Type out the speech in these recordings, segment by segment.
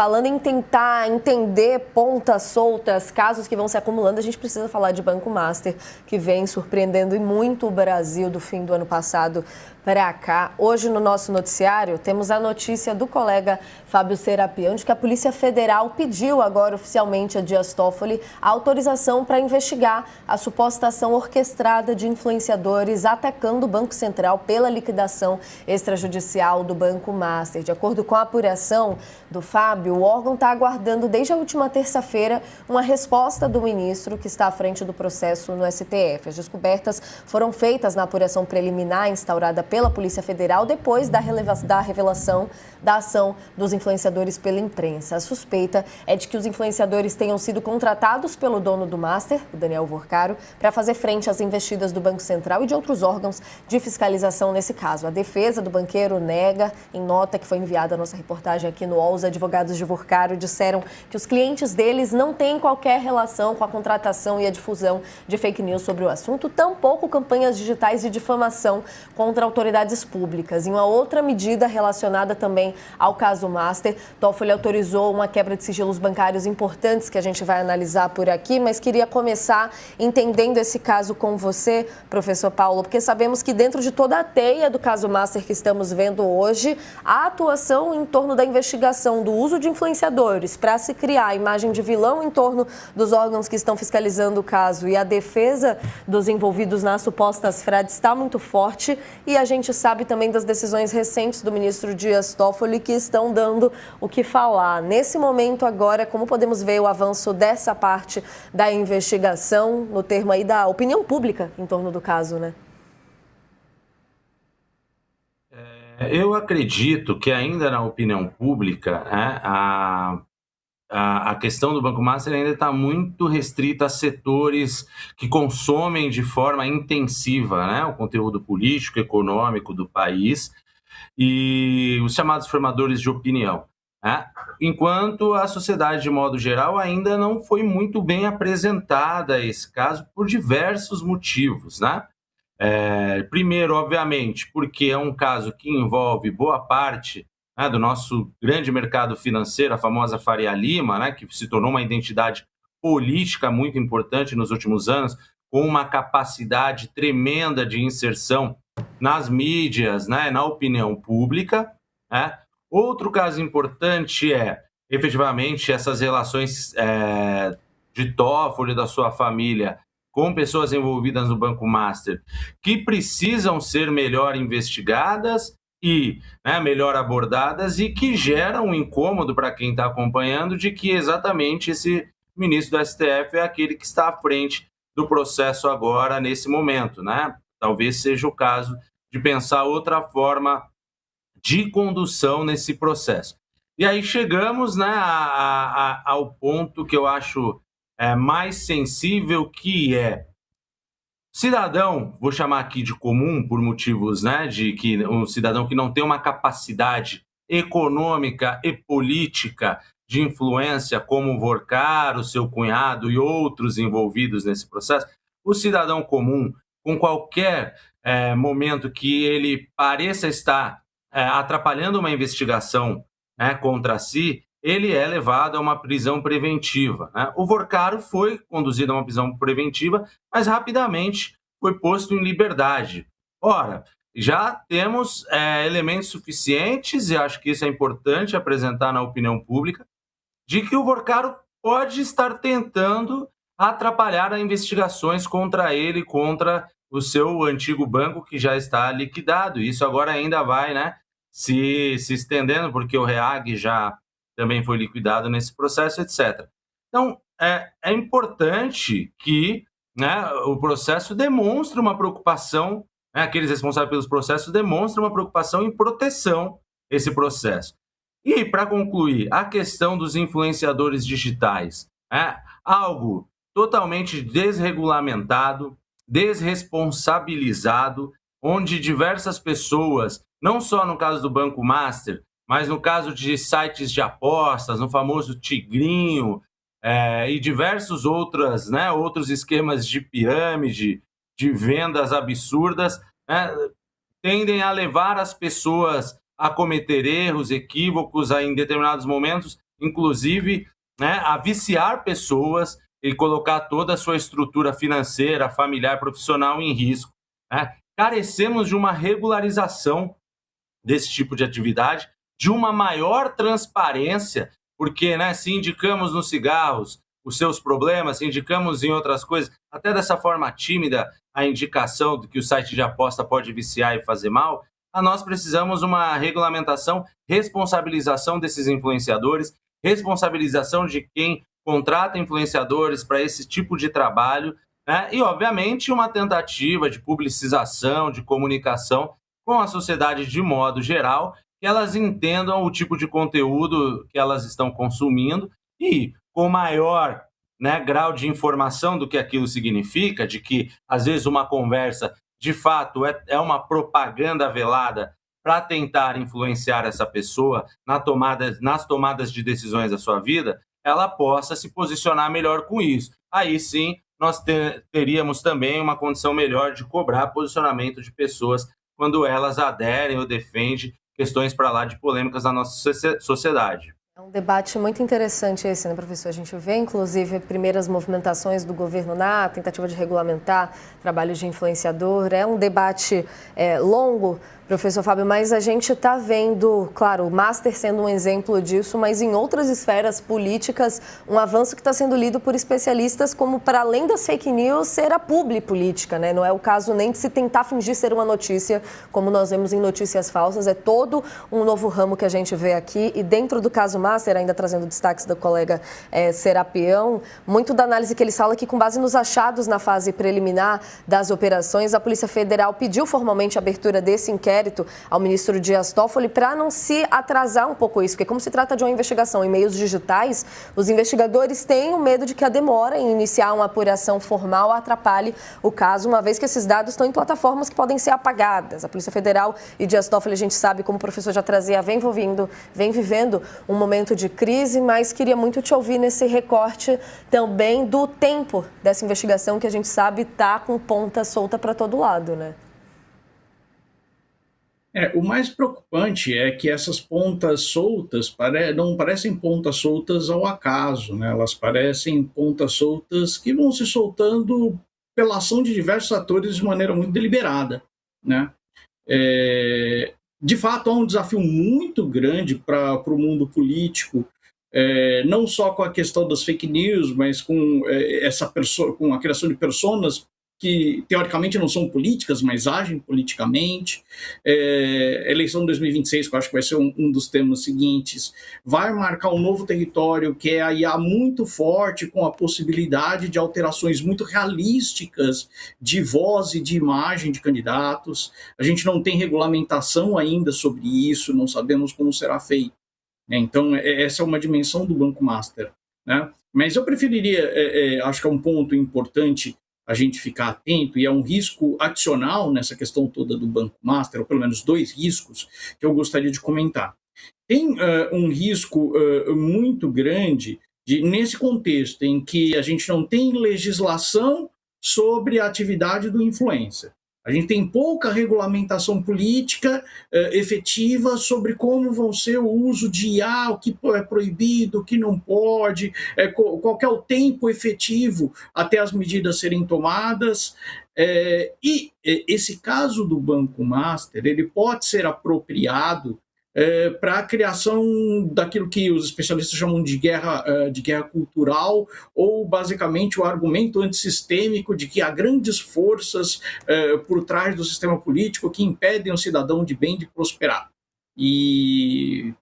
falando em tentar entender pontas soltas, casos que vão se acumulando, a gente precisa falar de Banco Master, que vem surpreendendo e muito o Brasil do fim do ano passado para cá. Hoje, no nosso noticiário, temos a notícia do colega Fábio Serapião de que a Polícia Federal pediu agora oficialmente a Dias Toffoli a autorização para investigar a suposta ação orquestrada de influenciadores atacando o Banco Central pela liquidação extrajudicial do Banco Master. De acordo com a apuração do Fábio, o órgão está aguardando desde a última terça-feira uma resposta do ministro que está à frente do processo no STF. As descobertas foram feitas na apuração preliminar instaurada pela Polícia Federal depois da revelação da ação dos influenciadores pela imprensa. A suspeita é de que os influenciadores tenham sido contratados pelo dono do Master, o Daniel Vorcaro, para fazer frente às investidas do Banco Central e de outros órgãos de fiscalização nesse caso. A defesa do banqueiro nega, em nota que foi enviada à nossa reportagem aqui no UOL, os advogados de Vorcaro disseram que os clientes deles não têm qualquer relação com a contratação e a difusão de fake news sobre o assunto, tampouco campanhas digitais de difamação contra autoridades públicas. Em uma outra medida relacionada também ao caso Master, Toffoli autorizou uma quebra de sigilos bancários importantes que a gente vai analisar por aqui, mas queria começar entendendo esse caso com você, professor Paulo, porque sabemos que dentro de toda a teia do caso Master que estamos vendo hoje, a atuação em torno da investigação do uso de influenciadores para se criar a imagem de vilão em torno dos órgãos que estão fiscalizando o caso e a defesa dos envolvidos nas supostas fraudes está muito forte, e a gente sabe também das decisões recentes do ministro Dias Toffoli que estão dando o que falar. Nesse momento agora, como podemos ver o avanço dessa parte da investigação no termo aí da opinião pública em torno do caso, né? Eu acredito que ainda na opinião pública, né, a questão do Banco Master ainda está muito restrita a setores que consomem de forma intensiva, né, o conteúdo político, econômico do país e os chamados formadores de opinião, né, enquanto a sociedade, de modo geral, ainda não foi muito bem apresentada esse caso por diversos motivos, né? Primeiro, obviamente, porque é um caso que envolve boa parte, né, do nosso grande mercado financeiro, a famosa Faria Lima, né, que se tornou uma identidade política muito importante nos últimos anos, com uma capacidade tremenda de inserção nas mídias, né, na opinião pública, né? Outro caso importante é, efetivamente, essas relações de Toffoli e da sua família com pessoas envolvidas no Banco Master, que precisam ser melhor investigadas e, né, melhor abordadas, e que geram um incômodo para quem está acompanhando de que exatamente esse ministro do STF é aquele que está à frente do processo agora, nesse momento, né? Talvez seja o caso de pensar outra forma de condução nesse processo. E aí chegamos, né, ao ponto que eu acho mais sensível, que é cidadão, vou chamar aqui de comum por motivos, né, de que um cidadão que não tem uma capacidade econômica e política de influência como o Vorcaro, o seu cunhado e outros envolvidos nesse processo, o cidadão comum, com qualquer momento que ele pareça estar atrapalhando uma investigação, né, contra si, ele é levado a uma prisão preventiva, né? O Vorcaro foi conduzido a uma prisão preventiva, mas rapidamente foi posto em liberdade. Ora, já temos elementos suficientes, e acho que isso é importante apresentar na opinião pública, de que o Vorcaro pode estar tentando atrapalhar as investigações contra ele, contra o seu antigo banco que já está liquidado. Isso agora ainda vai, né, se estendendo, porque o REAG já também foi liquidado nesse processo, etc. Então, é importante que, né, o processo demonstre uma preocupação, né, aqueles responsáveis pelos processos demonstram uma preocupação em proteção esse processo. E, para concluir, a questão dos influenciadores digitais, algo totalmente desregulamentado, desresponsabilizado, onde diversas pessoas, não só no caso do Banco Master, mas no caso de sites de apostas, no famoso Tigrinho, e diversos outros esquemas de pirâmide, de vendas absurdas, né, tendem a levar as pessoas a cometer erros, equívocos em determinados momentos, inclusive, né, a viciar pessoas e colocar toda a sua estrutura financeira, familiar, profissional em risco, né? Carecemos de uma regularização desse tipo de atividade, de uma maior transparência, porque, né, se indicamos nos cigarros os seus problemas, se indicamos em outras coisas, até dessa forma tímida, a indicação de que o site de aposta pode viciar e fazer mal, nós precisamos uma regulamentação, responsabilização desses influenciadores, responsabilização de quem contrata influenciadores para esse tipo de trabalho, né? E, obviamente, uma tentativa de publicização, de comunicação com a sociedade de modo geral, que elas entendam o tipo de conteúdo que elas estão consumindo e com maior, né, grau de informação do que aquilo significa, de que às vezes uma conversa de fato é uma propaganda velada para tentar influenciar essa pessoa nas tomadas de decisões da sua vida, ela possa se posicionar melhor com isso. Aí sim, nós teríamos também uma condição melhor de cobrar posicionamento de pessoas quando elas aderem ou defendem questões para lá de polêmicas na nossa sociedade. É um debate muito interessante esse, né, professor? A gente vê, inclusive, primeiras movimentações do governo na tentativa de regulamentar trabalhos de influenciador. É um debate longo, professor Fábio, mas a gente está vendo, claro, o Master sendo um exemplo disso, mas em outras esferas políticas, um avanço que está sendo lido por especialistas como, para além das fake news, ser a publi política, né? Não é o caso nem de se tentar fingir ser uma notícia, como nós vemos em notícias falsas, é todo um novo ramo que a gente vê aqui. E dentro do caso Master, ainda trazendo destaques da colega Serapião, muito da análise que ele fala que, com base nos achados na fase preliminar das operações, a Polícia Federal pediu formalmente a abertura desse inquérito ao ministro Dias Toffoli para não se atrasar um pouco isso, porque como se trata de uma investigação em meios digitais, os investigadores têm o medo de que a demora em iniciar uma apuração formal atrapalhe o caso, uma vez que esses dados estão em plataformas que podem ser apagadas. A Polícia Federal e Dias Toffoli, a gente sabe, como o professor já trazia, vem vivendo um momento de crise, mas queria muito te ouvir nesse recorte também do tempo dessa investigação, que a gente sabe está com ponta solta para todo lado, né? O mais preocupante é que essas pontas soltas não parecem pontas soltas ao acaso, né? Elas parecem pontas soltas que vão se soltando pela ação de diversos atores de maneira muito deliberada, né? De fato, há um desafio muito grande para o mundo político, não só com a questão das fake news, mas com com a criação de personas que teoricamente não são políticas, mas agem politicamente. A eleição de 2026, que eu acho que vai ser um dos temas seguintes, vai marcar um novo território que é a IA muito forte, com a possibilidade de alterações muito realísticas de voz e de imagem de candidatos. A gente não tem regulamentação ainda sobre isso, não sabemos como será feito. Então, essa é uma dimensão do Banco Master, né? Mas eu preferiria, acho que é um ponto importante a gente ficar atento, e é um risco adicional nessa questão toda do Banco Master, ou pelo menos dois riscos que eu gostaria de comentar. Tem um risco muito grande nesse contexto em que a gente não tem legislação sobre a atividade do influencer. A gente tem pouca regulamentação política efetiva sobre como vão ser o uso de IA, o que é proibido, o que não pode, qual é o tempo efetivo até as medidas serem tomadas. E esse caso do Banco Master, ele pode ser apropriado para a criação daquilo que os especialistas chamam de guerra cultural, ou basicamente o argumento antissistêmico de que há grandes forças por trás do sistema político que impedem o cidadão de bem de prosperar. E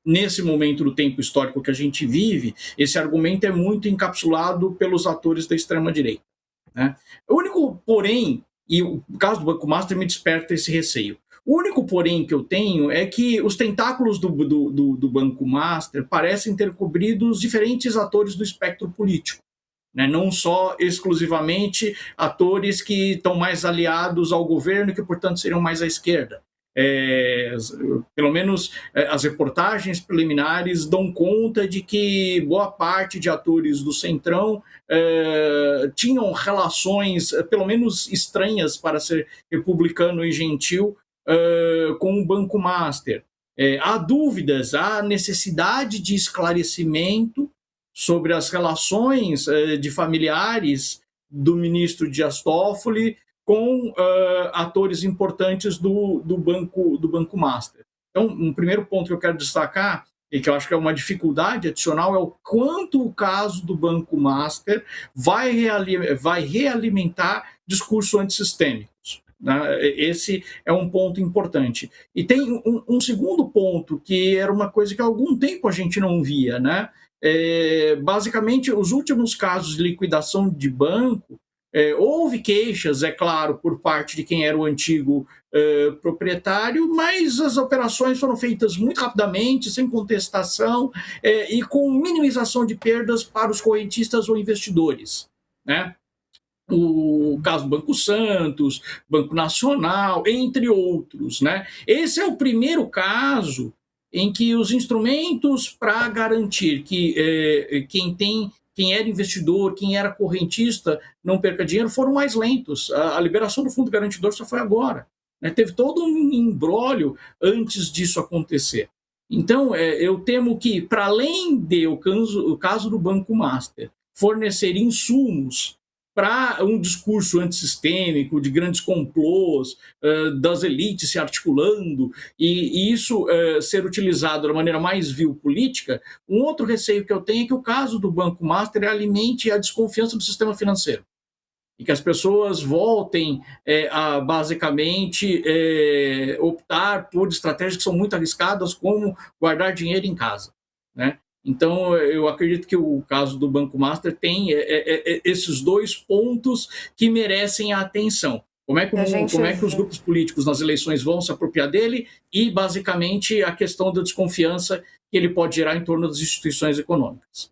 nesse momento do tempo histórico que a gente vive, esse argumento é muito encapsulado pelos atores da extrema-direita, né? O único porém, e o caso do Banco Master me desperta esse receio, o único porém que eu tenho é que os tentáculos do Banco Master parecem ter cobrido os diferentes atores do espectro político, né? Não só exclusivamente atores que estão mais aliados ao governo e que, portanto, seriam mais à esquerda. Pelo menos as reportagens preliminares dão conta de que boa parte de atores do Centrão tinham relações, pelo menos estranhas para ser republicano e gentil, com o Banco Master. Há dúvidas, há necessidade de esclarecimento sobre as relações de familiares do ministro Dias Toffoli com atores importantes do Banco Master. Então, um primeiro ponto que eu quero destacar, e que eu acho que é uma dificuldade adicional, é o quanto o caso do Banco Master vai realimentar discursos antissistêmicos. Né? Esse é um ponto importante. E tem um segundo ponto, que era uma coisa que há algum tempo a gente não via. Né? Basicamente, os últimos casos de liquidação de banco, houve queixas, é claro, por parte de quem era o antigo proprietário, mas as operações foram feitas muito rapidamente, sem contestação, e com minimização de perdas para os correntistas ou investidores. Né? O caso do Banco Santos, Banco Nacional, entre outros. Né? Esse é o primeiro caso em que os instrumentos para garantir que quem era investidor, quem era correntista, não perca dinheiro, foram mais lentos. A liberação do fundo garantidor só foi agora. Né? Teve todo um imbróglio antes disso acontecer. Então, eu temo que, para além de o caso do Banco Master fornecer insumos para um discurso antissistêmico, de grandes complôs, das elites se articulando, e isso ser utilizado da maneira mais vil política, um outro receio que eu tenho é que o caso do Banco Master alimente a desconfiança do sistema financeiro. E que as pessoas voltem a, basicamente, optar por estratégias que são muito arriscadas, como guardar dinheiro em casa. Né? Então, eu acredito que o caso do Banco Master tem esses dois pontos que merecem a atenção. Como é que os grupos políticos nas eleições vão se apropriar dele e, basicamente, a questão da desconfiança que ele pode gerar em torno das instituições econômicas.